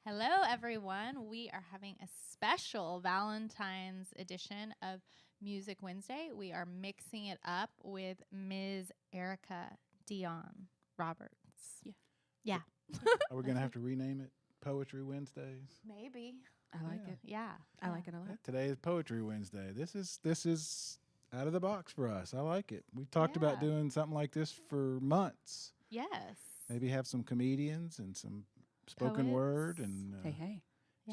Hello, everyone. We are having a special Valentine's edition of Music Wednesday. We are mixing it up with Ms. Erika Dionne Roberts. Yeah. Are we going to have to rename it Poetry Wednesdays? Maybe. I like it. Yeah. I like it a lot. Yeah, today is Poetry Wednesday. This is out of the box for us. I like it. We've talked about Yeah. doing something like this for months. Yes. Maybe have some comedians and some spoken Poets. word and Hey.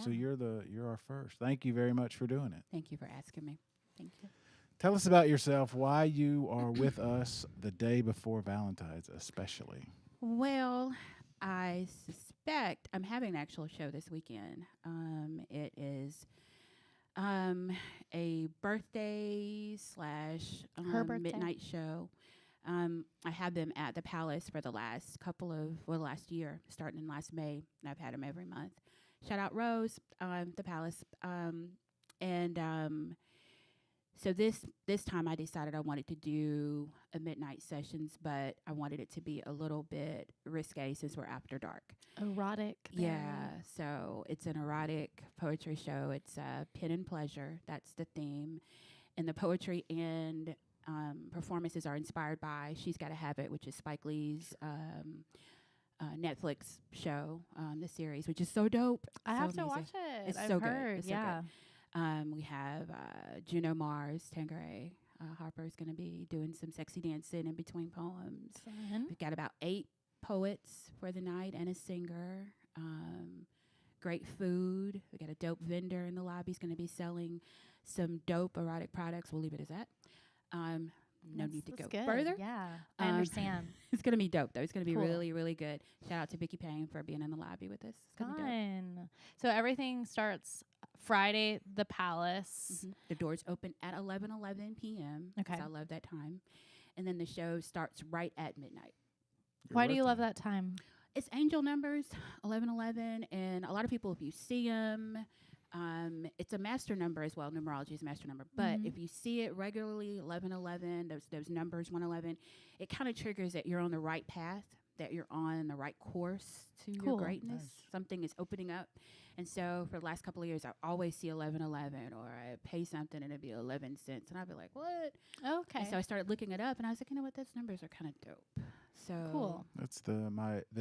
so Yeah. you're our first. Thank you very much for doing it. Thank you for asking me. Thank you. Tell us about yourself, why you are with us the day before Valentine's especially. Well, I suspect I'm having an actual show this weekend. It is a birthday slash Her birthday. midnight show. I had them at the Palace for the last last year, starting in last May, and I've had them every month. Shout out Rose, the Palace. So this time I decided I wanted to do a midnight sessions, but I wanted it to be a little bit risque since we're after dark. Erotic. Yeah, so it's an erotic poetry show. It's Pen and Pleasure. That's the theme. And the poetry and performances are inspired by She's Gotta Have It, which is Spike Lee's Netflix show, the series, which is so dope. I So have to amazing. watch it. It's I've so good. heard. It's so yeah. We have Juno Mars, Tangeray. Harper's going to be doing some sexy dancing in between poems. Fun. We've got about 8 poets for the night and a singer. Great food. We got a dope vendor in the lobby. He's going to be selling some dope erotic products. We'll leave it as that. No need to go That's good. further. Yeah. I Um, understand. It's going to be dope, though. It's going to be Cool. really, really good. Shout out to Vicky Payne for being in the lobby with us. It's going to be dope. Fun. So everything starts Friday, the Palace. The doors open at 11:11 p.m. 'cause Okay. I love that time. And then the show starts right at midnight. Your Why do you love birthday. that time? It's angel numbers, 11:11. And a lot of people, if you see them, it's a master number as well. Numerology is a master number. But Mhm. if you see it regularly, 11:11, those numbers, 111, it kind of triggers that you're on the right path, that you're on the right course to your Cool. greatness. Nice. Something is opening up. And so for the last couple of years, I always see 11:11, or I pay something and it'd be 11 cents. And I'd be like, what? Okay. And so I started looking it up, and I was like, you know what? Those numbers are kind of dope. So Cool. That's the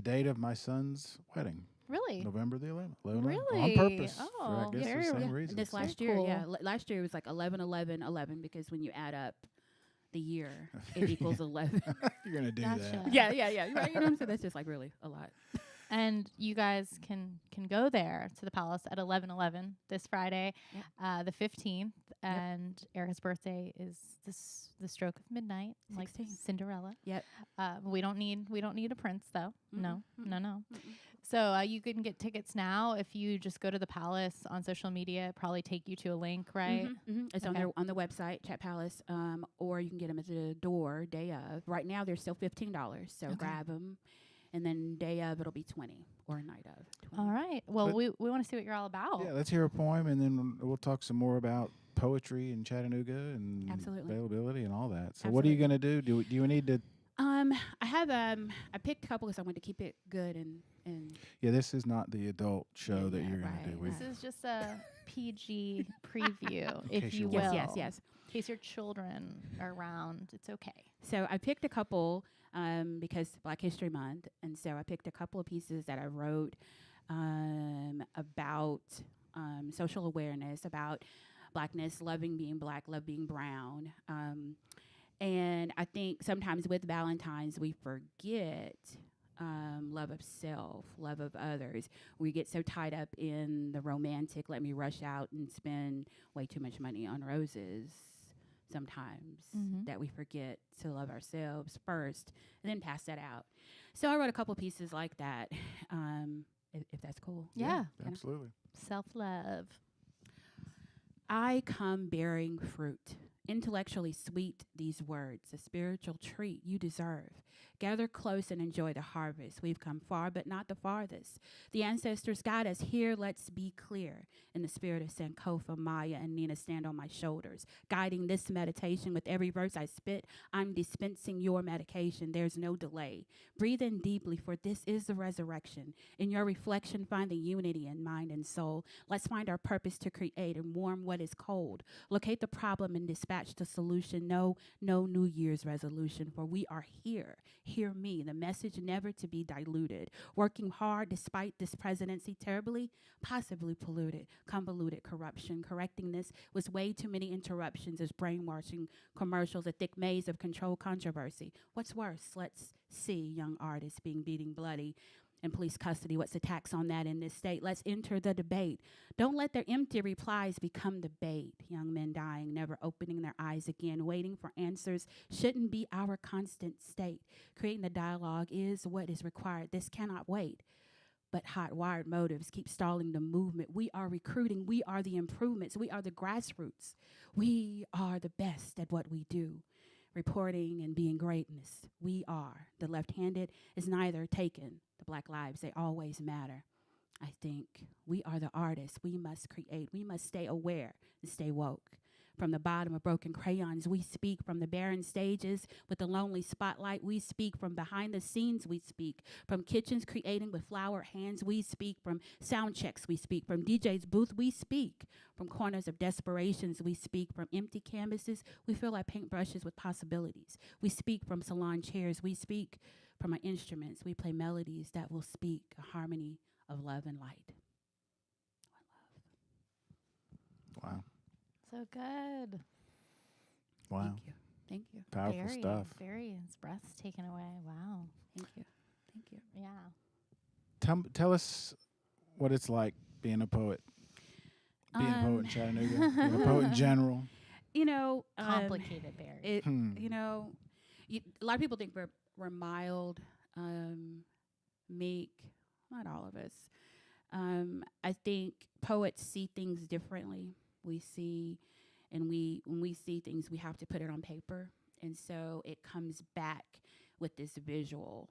date of my son's wedding, Really? November the 11th. 11th. Really? On purpose. Oh, for, I guess very the same well. And reason. this last Very year, cool. yeah, last year it was like 11:11:11 because when you add up the year, it equals 11. You're gonna do Gotcha. that. yeah. Right. You know what I'm saying? That's just like really a lot. And you guys can go there to the Palace at 11:11 this Friday, the 15th. And Erica's birthday is the stroke of midnight, like 16. Cinderella. Yep. We don't need a prince though. No. Mm-mm. So you can get tickets now if you just go to the Palace on social media. It'll probably take you to a link, right? It's Okay. on the website, Chat Palace, or you can get them at the door day of. Right now, they're still $15, so Okay. grab them. And then day of, it'll be 20, or night of 20. All right. Well, But- we want to see what you're all about. Yeah, let's hear a poem, and then we'll talk some more about poetry in Chattanooga and Absolutely. availability and all that. So, what are you Absolutely. gonna do? Do you need to? I have I picked a couple because I wanted to keep it good and Yeah, this is not the adult show that Yeah, you're gonna right, do. This right. is just a PG preview, In if case you you're will. yes. In case your children are around, it's okay. So I picked a couple because Black History Month, and so I picked a couple of pieces that I wrote about social awareness, about blackness, loving being black, love being brown. And I think sometimes with Valentine's we forget love of self, love of others. We get so tied up in the romantic, let me rush out and spend way too much money on roses sometimes Mhm. that we forget to love ourselves first and then pass that out. So I wrote a couple pieces like that, if that's cool. Yeah. Absolutely. Self-love. I come bearing fruit, intellectually sweet these words, a spiritual treat you deserve. Gather close and enjoy the harvest. We've come far, but not the farthest. The ancestors guide us here. Let's be clear. In the spirit of Sankofa, Maya, and Nina, stand on my shoulders. Guiding this meditation with every verse I spit, I'm dispensing your medication. There's no delay. Breathe in deeply, for this is the resurrection. In your reflection, find the unity in mind and soul. Let's find our purpose to create and warm what is cold. Locate the problem and dispatch the solution. No New Year's resolution, for we are here. Hear me, the message never to be diluted. Working hard despite this presidency terribly, possibly polluted, convoluted corruption. Correcting this was way too many interruptions as brainwashing commercials, a thick maze of control controversy. What's worse? Let's see young artists being beaten bloody in police custody. What's the tax on that in this state? Let's enter the debate. Don't let their empty replies become the bait. Young men dying, never opening their eyes again, waiting for answers shouldn't be our constant state. Creating the dialogue is what is required. This cannot wait. But hot-wired motives keep stalling the movement. We are recruiting. We are the improvements. We are the grassroots. We are the best at what we do. Reporting and being greatness. We are. The left-handed is neither taken. The black lives, they always matter. I think we are the artists. We must create. We must stay aware and stay woke. From the bottom of broken crayons, we speak. From the barren stages with the lonely spotlight, we speak. From behind the scenes, we speak. From kitchens creating with flower hands, we speak. From sound checks, we speak. From DJ's booth, we speak. From corners of desperations, we speak. From empty canvases, we feel like paintbrushes with possibilities. We speak from salon chairs. We speak from our instruments. We play melodies that will speak a harmony of love and light. Wow. So good. Wow. Thank you. Thank you. Powerful stuff. Very. His breath's taken away. Wow. Thank you. Thank you. Yeah. Tell us what it's like being a poet. Being a poet in Chattanooga. Being a poet in general. You know, Complicated, Barry. You know, a lot of people think we're mild, meek. Not all of us. I think poets see things differently. We see, and when we see things, we have to put it on paper. And so it comes back with this visual.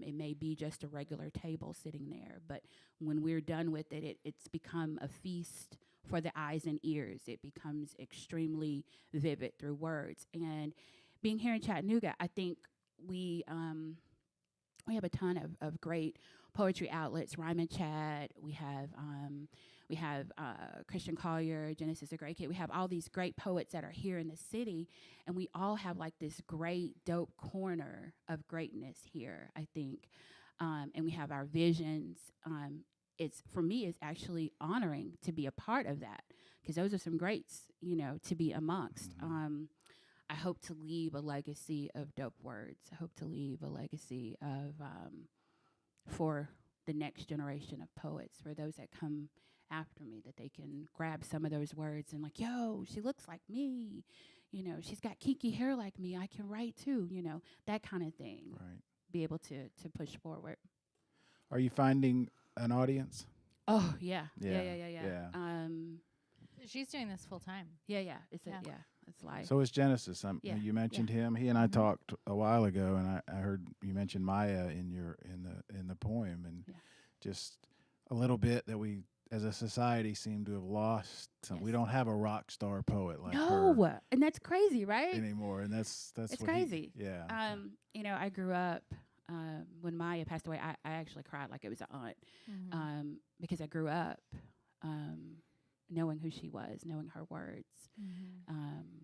It may be just a regular table sitting there, but when we're done with it, it's become a feast for the eyes and ears. It becomes extremely vivid through words. And being here in Chattanooga, I think we have a ton of great poetry outlets. Rhyme and Chat. We have Christian Collier, Genesis a Great Kid. We have all these great poets that are here in the city, and we all have like this great, dope corner of greatness here, I think. And we have our visions. For me, it's actually honoring to be a part of that, because those are some greats, to be amongst. Mm-hmm. I hope to leave a legacy of dope words. I hope to leave a legacy of for the next generation of poets, for those that come after me, that they can grab some of those words and like, yo, she looks like me. She's got kinky hair like me. I can write too, that kind of thing. Right. Be able to push forward. Are you finding an audience? Oh, yeah. Yeah. She's doing this full time. Yeah. It's live. So is Genesis. You mentioned him. He and I talked a while ago, and I heard you mention Maya in the poem, and just a little bit that we as a society seem to have lost. We don't have a rock star poet like her. And that's crazy, right? Anymore, and that's it's crazy. Yeah. I grew up when Maya passed away. I actually cried like it was an aunt, because I grew up knowing who she was, knowing her words.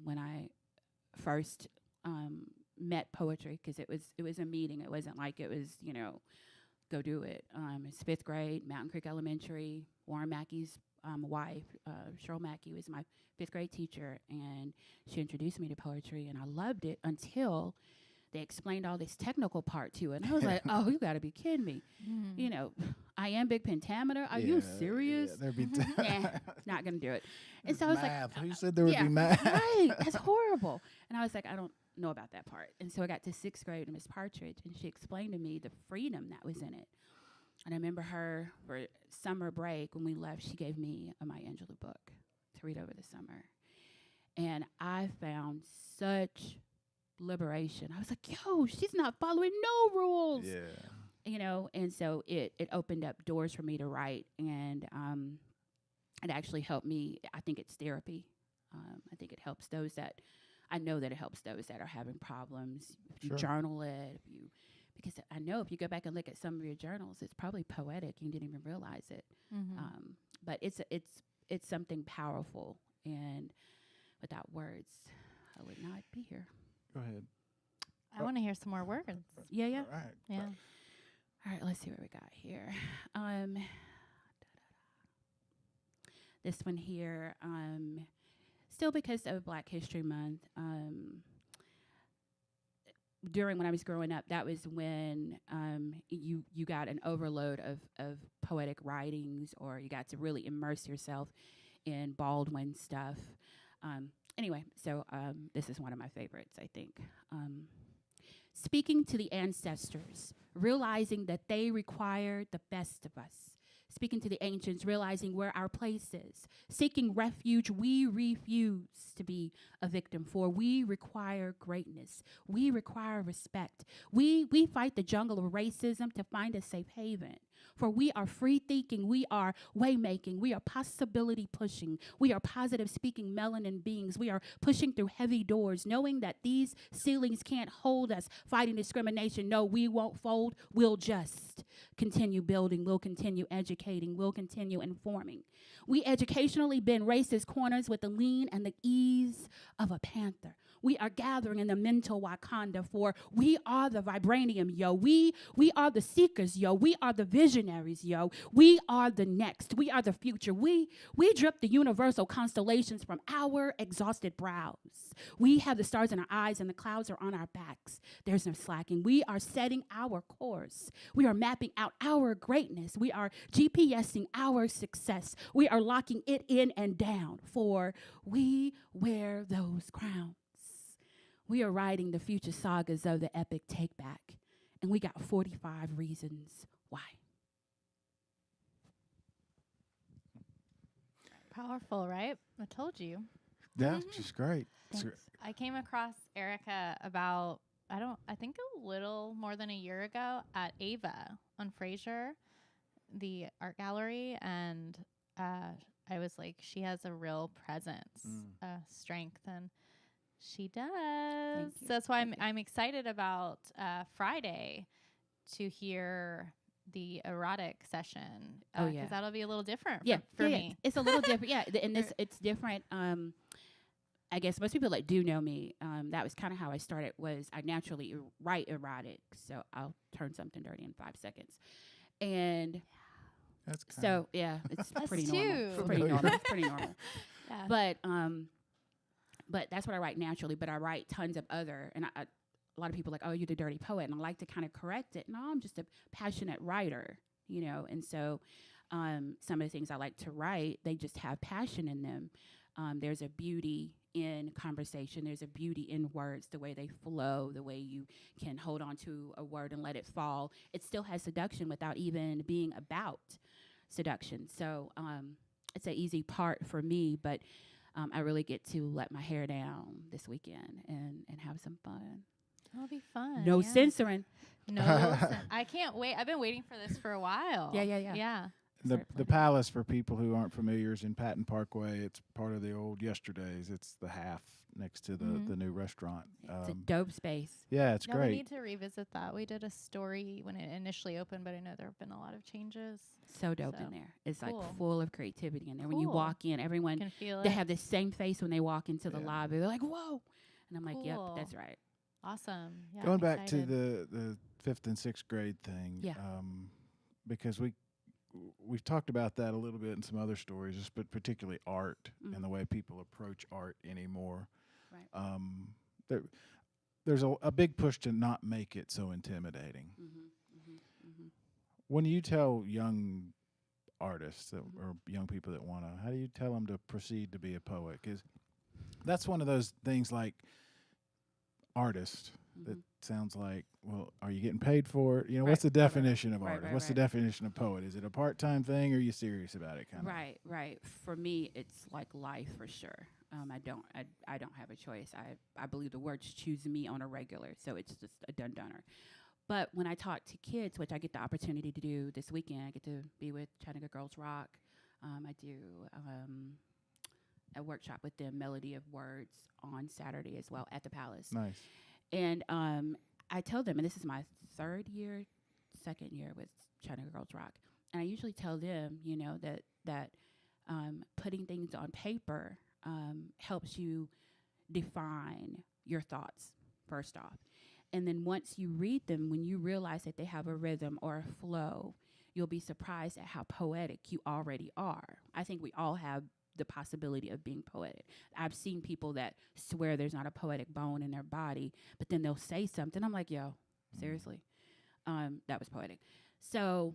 When I first met poetry, because it was a meeting. It wasn't like it was, go do it. It's 5th grade, Mountain Creek Elementary. Warren Mackey's wife, Cheryl Mackey, was my 5th grade teacher, and she introduced me to poetry, and I loved it until they explained all this technical part to it. And I was like, oh, you got to be kidding me. Iambic pentameter? Are you serious? Yeah, Not going to do it. And so I was math. like, Who said there would be math? Right, that's horrible. And I was like, I don't know about that part. And so I got to 6th grade with Miss Partridge, and she explained to me the freedom that was in it. And I remember her, for summer break, when we left, she gave me a Maya Angelou book to read over the summer. And I found such liberation. I was like, yo, she's not following no rules. Yeah. You know, and so it opened up doors for me to write, and it actually helped me. I think it's therapy. I think it helps those that, I know that it helps those that are having problems. If you journal it, because I know if you go back and look at some of your journals, it's probably poetic. You didn't even realize it. But it's something powerful, and without words, I would not be here. Go ahead. I want to hear some more words. Yeah. All right. Yeah. All right, let's see what we got here. This one here, still because of Black History Month, when I was growing up, that was when you got an overload of poetic writings, or you got to really immerse yourself in Baldwin stuff. Anyway, so this is one of my favorites, I think. Speaking to the ancestors, realizing that they require the best of us. Speaking to the ancients, realizing where our place is. Seeking refuge, we refuse to be a victim, for we require greatness. We require respect. We fight the jungle of racism to find a safe haven. For we are free thinking, we are way making, we are possibility pushing, we are positive speaking melanin beings, we are pushing through heavy doors, knowing that these ceilings can't hold us, fighting discrimination. No, we won't fold, we'll just continue building, we'll continue educating, we'll continue informing. We educationally bend racist corners with the lean and the ease of a panther. We are gathering in the mental Wakanda, for we are the vibranium, yo. We are the seekers, yo. We are the visionaries, yo. We are the next. We are the future. We drip the universal constellations from our exhausted brows. We have the stars in our eyes and the clouds are on our backs. There's no slacking. We are setting our course. We are mapping out our greatness. We are GPSing our success. We are locking it in and down, for we wear those crowns. We are writing the future sagas of the epic Take Back, and we got 45 reasons why. Powerful, right? I told you. Yeah, it's just great. I came across Erika about, I think a little more than a year ago at Ava on Fraser, the art gallery, and I was like, she has a real presence, strength, and she does. So that's why I'm excited about Friday to hear the erotic session. Because that'll be a little different for me. It's a little different. Yeah, and it's different. I guess most people that do know me, that was kind of how I started. Was I naturally write erotic, so I'll turn something dirty in 5 seconds, and that's it's pretty normal. It's pretty normal. It's pretty normal. Yeah. But that's what I write naturally. But I write tons of other, and a lot of people are like, oh, you're the dirty poet, and I like to kind of correct it. No, I'm just a passionate writer, you know. And so, some of the things I like to write, they just have passion in them. There's a beauty in conversation. There's a beauty in words, the way they flow, the way you can hold on to a word and let it fall. It still has seduction without even being about seduction. So it's an easy part for me, but I really get to let my hair down this weekend and have some fun. It'll be fun. No censoring. No, I can't wait. I've been waiting for this for a while. Yeah. The Palace, for people who aren't familiar, is in Patton Parkway. It's part of the old Yesterdays. It's the half next to the new restaurant. It's a dope space. Yeah, it's great. We need to revisit that. We did a story when it initially opened, but I know there have been a lot of changes. So dope in there. It's like full of creativity in there. When you walk in, everyone can feel they have the same face when they walk into the lobby. They're like, whoa. And I'm like, yep, that's right. Awesome. Yeah, going back to the 5th and 6th grade thing, because we've talked about that a little bit in some other stories, but particularly art and the way people approach art anymore. Right. There's a big push to not make it so intimidating. When you tell young artists or young people that want to, how do you tell them to proceed to be a poet? Because that's one of those things like artist that sounds like, well, are you getting paid for it? You know, what's the definition of artist? What's the definition of poet? Is it a part-time thing, or are you serious about it? Right. For me, it's like life for sure. I don't have a choice. I believe the words choose me on a regular, so it's just a done-doner. But when I talk to kids, which I get the opportunity to do this weekend, I get to be with Chattanooga Girls Rock. I do a workshop with them, Melody of Words, on Saturday as well at the Palace. Nice. And I tell them, and this is my second year with Chattanooga Girls Rock, and I usually tell them, that putting things on paper helps you define your thoughts, first off. And then once you read them, when you realize that they have a rhythm or a flow, you'll be surprised at how poetic you already are. I think we all have the possibility of being poetic. I've seen people that swear there's not a poetic bone in their body, but then they'll say something. I'm like, yo, seriously? That was poetic. So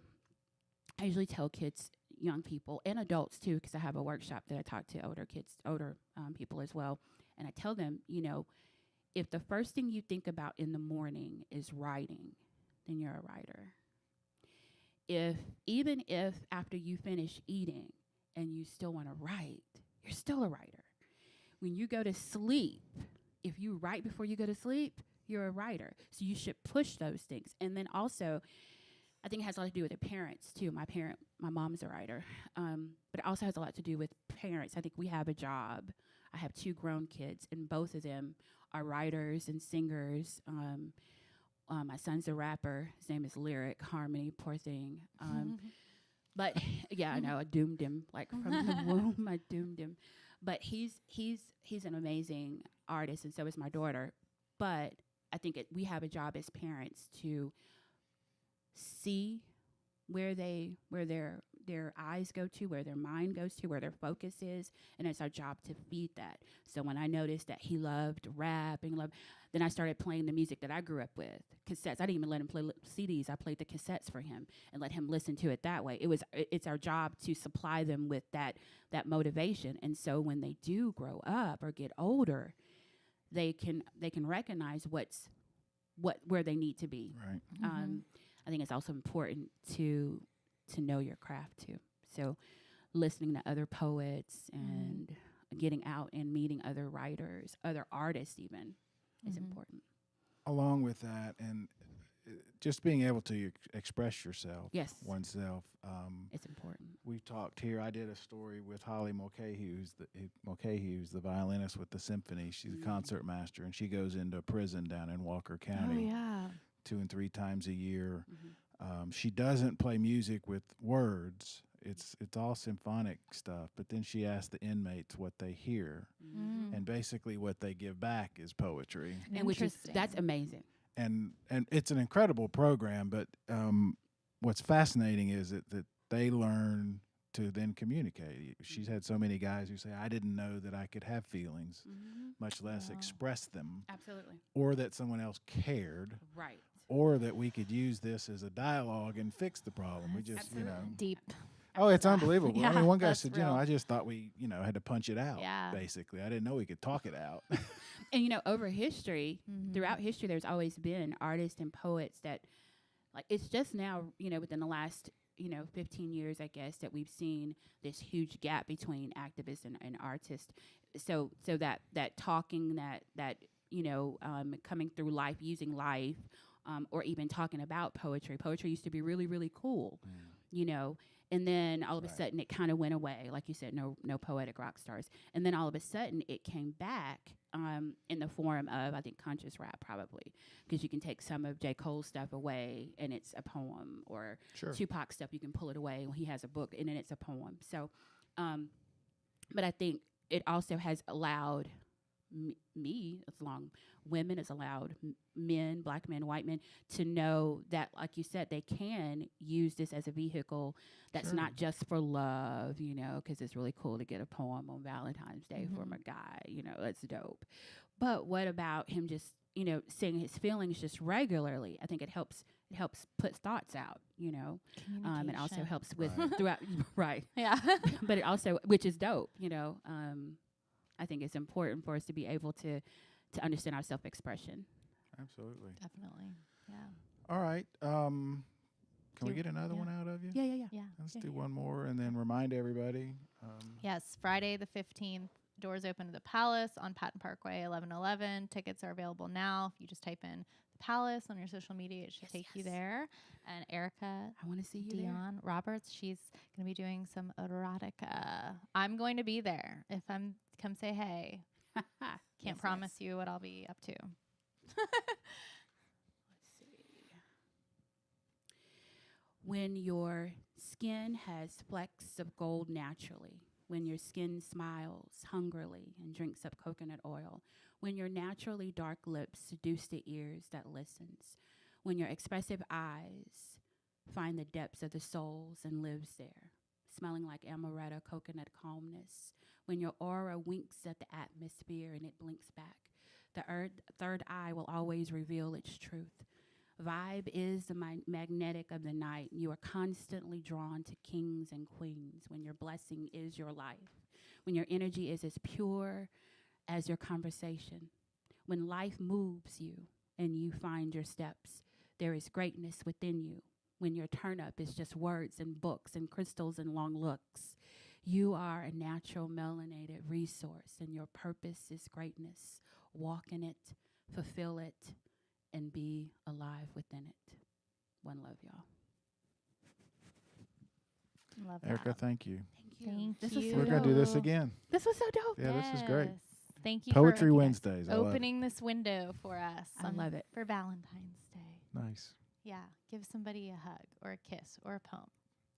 I usually tell kids, young people, and adults too, because I have a workshop that I talk to older people as well. And I tell them, if the first thing you think about in the morning is writing, then you're a writer. Even if after you finish eating and you still want to write, you're still a writer. When you go to sleep, if you write before you go to sleep, you're a writer. So you should push those things. And then also, I think it has a lot to do with the parents too. My mom's a writer, but it also has a lot to do with parents. I think we have a job. I have 2 grown kids, and both of them are writers and singers. My son's a rapper. His name is Lyric Harmony. Poor thing. But yeah, I know I doomed him from the womb. I doomed him. But he's an amazing artist, and so is my daughter. But I think we have a job as parents to see where their eyes go to, where their mind goes to, where their focus is, and it's our job to feed that. So when I noticed that he loved rap then I started playing the music that I grew up with, cassettes. I didn't even let him play CDs. I played the cassettes for him and let him listen to it that way. It's our job to supply them with that motivation. And so when they do grow up or get older, they can recognize where they need to be. Right. I think it's also important to know your craft too. So listening to other poets and getting out and meeting other writers, other artists even is important. Along with that, and just being able to express yourself, oneself. It's important. We've talked here. I did a story with Holly Mulcahy's, the violinist with the symphony. She's a concert master, and she goes into a prison down in Walker County 2 and 3 times a year. She doesn't play music with words. It's all symphonic stuff. But then she asks the inmates what they hear, and basically what they give back is poetry. And that's amazing. And it's an incredible program. But what's fascinating is that they learn to then communicate. She's had so many guys who say, I didn't know that I could have feelings, much less express them. Absolutely. Or that someone else cared. Right. Or that we could use this as a dialogue and fix the problem. We just, deep. Oh, it's unbelievable. Yeah, I mean, one guy said, real. I just thought we, had to punch it out, Yeah. basically. I didn't know we could talk it out. And, over history, throughout history, there's always been artists and poets that, it's just now, within the last, 15 years, I guess, that we've seen this huge gap between activists and artists. So that talking, that coming through life, using life, or even talking about poetry. Poetry used to be really, really cool, and then all of a sudden it kind of went away. Like you said, no poetic rock stars. And then all of a sudden it came back in the form of, I think, conscious rap probably, because you can take some of J. Cole's stuff away and it's a poem, or Tupac stuff, you can pull it away when he has a book and then it's a poem. So, but I think it also has allowed me, as long women, has allowed men, black men, white men, to know that, like you said, they can use this as a vehicle that's not just for love, because it's really cool to get a poem on Valentine's Day from a guy, that's dope. But what about him just, saying his feelings just regularly? I think it helps put thoughts out, and also helps with throughout, Yeah. But it also, which is dope, I think it's important for us to be able to understand our self-expression. Absolutely. Definitely. Yeah. All right. Can we get another one out of you? Yeah. Let's do one more and then remind everybody. Yes, Friday the 15th doors open to the Palace on Patton Parkway, 1111. Tickets are available now. If you just type in the Palace on your social media, it should take you there. And Erika I want to see you Dionne Roberts, she's going to be doing some erotica. I'm going to be there. If I'm, come say hey. Can't promise you what I'll be up to. Let's see. When your skin has flecks of gold naturally, when your skin smiles hungrily and drinks up coconut oil, when your naturally dark lips seduce the ears that listens, when your expressive eyes find the depths of the souls and lives there, smelling like amaretto coconut calmness, when your aura winks at the atmosphere and it blinks back, the third eye will always reveal its truth. Vibe is the magnetic of the night. You are constantly drawn to kings and queens when your blessing is your life, when your energy is as pure as your conversation, when life moves you and you find your steps, there is greatness within you. When your turn up is just words and books and crystals and long looks, you are a natural melanated resource and your purpose is greatness. Walk in it, fulfill it, and be alive within it. One love, y'all. Love Erika, that. thank you. Thank This you. was so We're going to do this again. This was so dope. Yeah, this is great. Yes. Thank you Poetry for Wednesdays. I love it. opening this window for us. I love it. For Valentine's Day. Nice. Yeah. Give somebody a hug or a kiss or a poem.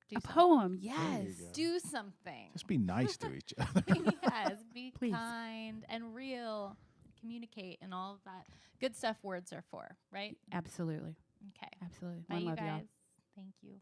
Do A something. poem, There yes. you go. Do something. Just be nice to each other. Yes. Be Please. kind and real. Communicate and all of that good stuff words are for, right? Absolutely. Okay. Absolutely. Bye, One you love, guys. y'all. Thank you.